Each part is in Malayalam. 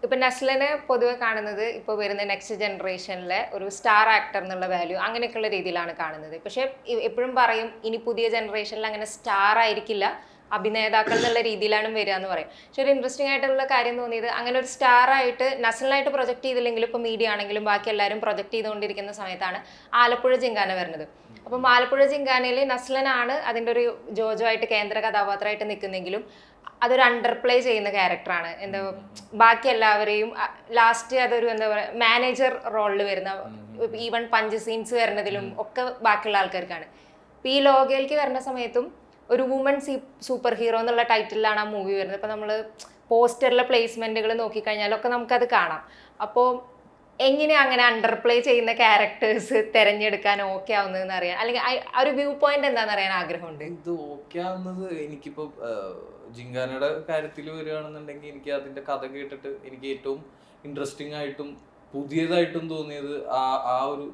ഇപ്പൊ നസ്ലിനെ പൊതുവെ കാണുന്നത് ഇപ്പോൾ വരുന്ന നെക്സ്റ്റ് ജനറേഷനിലെ ഒരു സ്റ്റാർ ആക്ടർ എന്നുള്ള വാല്യൂ അങ്ങനെയൊക്കെയുള്ള രീതിയിലാണ് കാണുന്നത്. പക്ഷെ എപ്പോഴും പറയും ഇനി പുതിയ ജനറേഷനിൽ അങ്ങനെ സ്റ്റാർ ആയിരിക്കില്ല, അഭിനേതാക്കൾ എന്നുള്ള രീതിയിലാണ് വരിക എന്ന് പറയും. പക്ഷെ ഒരു ഇൻട്രസ്റ്റിംഗ് ആയിട്ടുള്ള കാര്യം തോന്നിയത് അങ്ങനെ ഒരു സ്റ്റാർ ആയിട്ട് നസ്ലിനായിട്ട് പ്രൊജക്ട് ചെയ്തില്ലെങ്കിലും ഇപ്പോൾ മീഡിയ ആണെങ്കിലും ബാക്കി എല്ലാവരും പ്രൊജക്ട് ചെയ്തുകൊണ്ടിരിക്കുന്ന സമയത്താണ് ആലപ്പുഴ ജിങ്കാന വരുന്നത്. അപ്പം ആലപ്പുഴ ജിങ്കാനയിൽ നസ്ലനാണ് അതിൻ്റെ ഒരു ജോജോ ആയിട്ട് കേന്ദ്ര കഥാപാത്രമായിട്ട് നിൽക്കുന്നെങ്കിലും അതൊരു അണ്ടർ പ്ലേ ചെയ്യുന്ന ക്യാരക്ടറാണ്. എന്താ ബാക്കി എല്ലാവരെയും ലാസ്റ്റ് അതൊരു എന്താ പറയുക മാനേജർ റോളിൽ വരുന്ന ഈവൻ പഞ്ച് സീൻസ് വരുന്നതിലും ഒക്കെ ബാക്കിയുള്ള ആൾക്കാർക്കാണ്. ഇപ്പം ഈ ലോകയിലേക്ക് വരുന്ന സമയത്തും ഒരു വുമൺ സൂപ്പർ ഹീറോ എന്നുള്ള ടൈറ്റിലാണ് ആ മൂവി വരുന്നത്. ഇപ്പം നമ്മൾ പോസ്റ്ററിലെ പ്ലേസ്മെന്റുകൾ നോക്കിക്കഴിഞ്ഞാലൊക്കെ നമുക്കത് കാണാം. അപ്പോൾ എങ്ങനെ അങ്ങനെ അണ്ടർ പ്ലേ ചെയ്യുന്ന ക്യാരക്ടേഴ്സ് തിരഞ്ഞെടുക്കാൻ ഓക്കെ ആവുന്നതെന്ന് അറിയാൻ, അല്ലെങ്കിൽ ആ ഒരു വ്യൂ പോയിന്റ് എന്താണെന്ന് അറിയാൻ ആഗ്രഹമുണ്ട്. ഇത് ഓക്കെ ആവുന്നത് എനിക്കിപ്പോ ജിങ്കാനയുടെ കാര്യത്തിൽ വരികയാണെന്നുണ്ടെങ്കിൽ എനിക്ക് അതിന്റെ കഥ കേട്ടിട്ട് എനിക്ക് ഏറ്റവും ഇൻട്രസ്റ്റിംഗ് ആയിട്ടും പുതിയതായിട്ടും തോന്നിയത് ആ ഒരു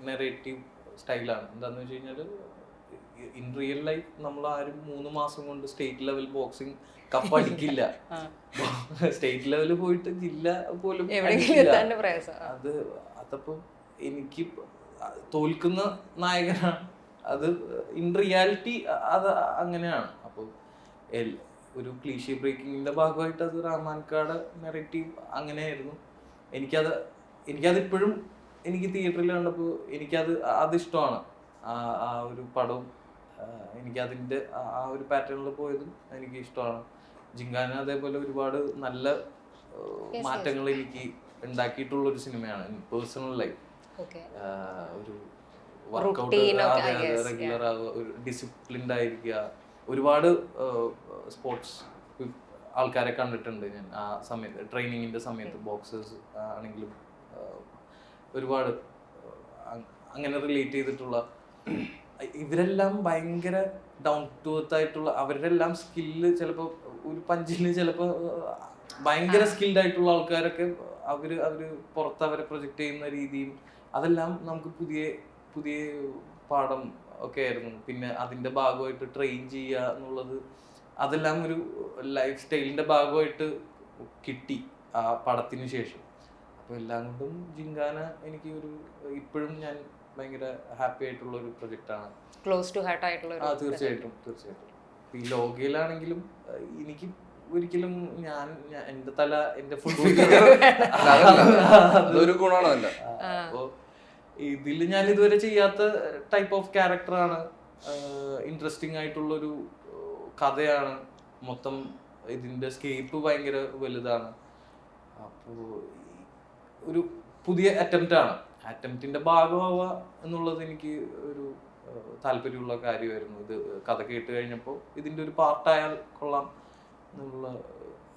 നെറേറ്റീവ് സ്റ്റൈലാണ്. എന്താന്ന് വെച്ച് കഴിഞ്ഞാല് ഇൻ റിയൽ ലൈഫ് നമ്മൾ ആരും 3 മാസം കൊണ്ട് സ്റ്റേറ്റ് ലെവൽ ബോക്സിംഗ് കപ്പ് അടിക്കില്ല. സ്റ്റേറ്റ് ലെവലിൽ പോയിട്ട് ജില്ല പോലും അതപ്പോ എനിക്ക് തോൽക്കുന്ന നായകനാണ്. അത് ഇൻ റിയാലിറ്റി അത് അങ്ങനെയാണ്. അപ്പോൾ ഒരു ക്ലീഷേ ബ്രേക്കിങ്ങിന്റെ ഭാഗമായിട്ട് അത് റഹ്മാൻകാടെ നെറേറ്റീവ് അങ്ങനെയായിരുന്നു. എനിക്കത് ഇപ്പോഴും എനിക്ക് തിയേറ്ററിൽ കണ്ടപ്പോൾ അത് ഇഷ്ടമാണ്. ആ ഒരു പടവും എനിക്കതിൻ്റെ ആ ഒരു പാറ്റേണിൽ പോയതും എനിക്ക് ഇഷ്ടമാണ്. ജിങ്കാന അതേപോലെ ഒരുപാട് നല്ല മാറ്റങ്ങൾ എനിക്ക് ഉണ്ടാക്കിയിട്ടുള്ളൊരു സിനിമയാണ്. പേഴ്സണൽ ലൈഫ് ഒരു വർക്കൗട്ട് റെഗുലർ ആവുക, ഒരു ഡിസിപ്ലിൻഡ് ആയിരിക്കുക. ഒരുപാട് സ്പോർട്സ് ആൾക്കാരെ കണ്ടിട്ടുണ്ട് ഞാൻ ആ സമയത്ത്, ട്രെയിനിങ്ങിൻ്റെ സമയത്ത്. ബോക്സേഴ്സ് ആണെങ്കിലും ഒരുപാട് അങ്ങനെ റിലേറ്റ് ചെയ്തിട്ടുള്ള ഇവരെല്ലാം ഭയങ്കര ഡൗൺ ടു എർത്ത് ആയിട്ടുള്ള, അവരുടെ എല്ലാം സ്കില്ല് ചിലപ്പോൾ ഒരു പഞ്ചില് ചിലപ്പോൾ ഭയങ്കര സ്കിൽഡ് ആയിട്ടുള്ള ആൾക്കാരൊക്കെ അവര് പുറത്ത് അവരെ പ്രൊജക്റ്റ് ചെയ്യുന്ന രീതിയും അതെല്ലാം നമുക്ക് പുതിയ പാഠം ഒക്കെ ആയിരുന്നു. പിന്നെ അതിന്റെ ഭാഗമായിട്ട് ട്രെയിൻ ചെയ്യുക എന്നുള്ളത് അതെല്ലാം ഒരു ലൈഫ് സ്റ്റൈലിന്റെ ഭാഗമായിട്ട് കിട്ടി ആ പടത്തിന് ശേഷം. അപ്പോൾ എല്ലാം കൊണ്ടും ജിങ്കാന എനിക്ക് ഇപ്പോഴും ഞാൻ ഭയങ്കര ഹാപ്പി ആയിട്ടുള്ള ഒരു പ്രൊജക്റ്റാണ്. ക്ലോസ് ടു ഹാർട്ട് ആയിട്ടുള്ള തീർച്ചയായിട്ടും. ഈ ലോകയിലാണെങ്കിലും എനിക്ക് ഒരിക്കലും എന്റെ തല എന്റെ അതൊരു ഗുണമാണല്ലോ. അപ്പോ ഇതില് ഞാൻ ഇതുവരെ ചെയ്യാത്ത ടൈപ്പ് ഓഫ് ക്യാരക്ടറാണ്. ഇൻട്രസ്റ്റിംഗ് ആയിട്ടുള്ളൊരു കഥയാണ് മൊത്തം. ഇതിന്റെ സ്കേപ്പ് ഭയങ്കര വലുതാണ്. അപ്പോൾ ഒരു പുതിയ അറ്റംപ്റ്റിന്റെ ഭാഗമാവുക എന്നുള്ളത് എനിക്ക് ഒരു താല്പര്യമുള്ള കാര്യമായിരുന്നു. ഇത് കഥ കേട്ട് കഴിഞ്ഞപ്പോൾ ഇതിന്റെ ഒരു പാർട്ടായാൽ കൊള്ളാം എന്നുള്ള.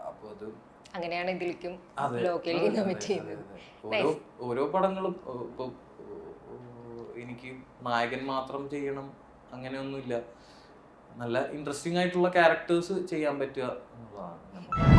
അപ്പോൾ അത് അങ്ങനെയാണ് ഇതിലേക്കും ഓരോ പടങ്ങളും ഇപ്പൊ എനിക്ക് നായകൻ മാത്രം ചെയ്യണം അങ്ങനെയൊന്നുമില്ല. നല്ല ഇൻട്രസ്റ്റിംഗ് ആയിട്ടുള്ള ക്യാരക്ടേഴ്സ് ചെയ്യാൻ പറ്റുക എന്നുള്ളതാണ്.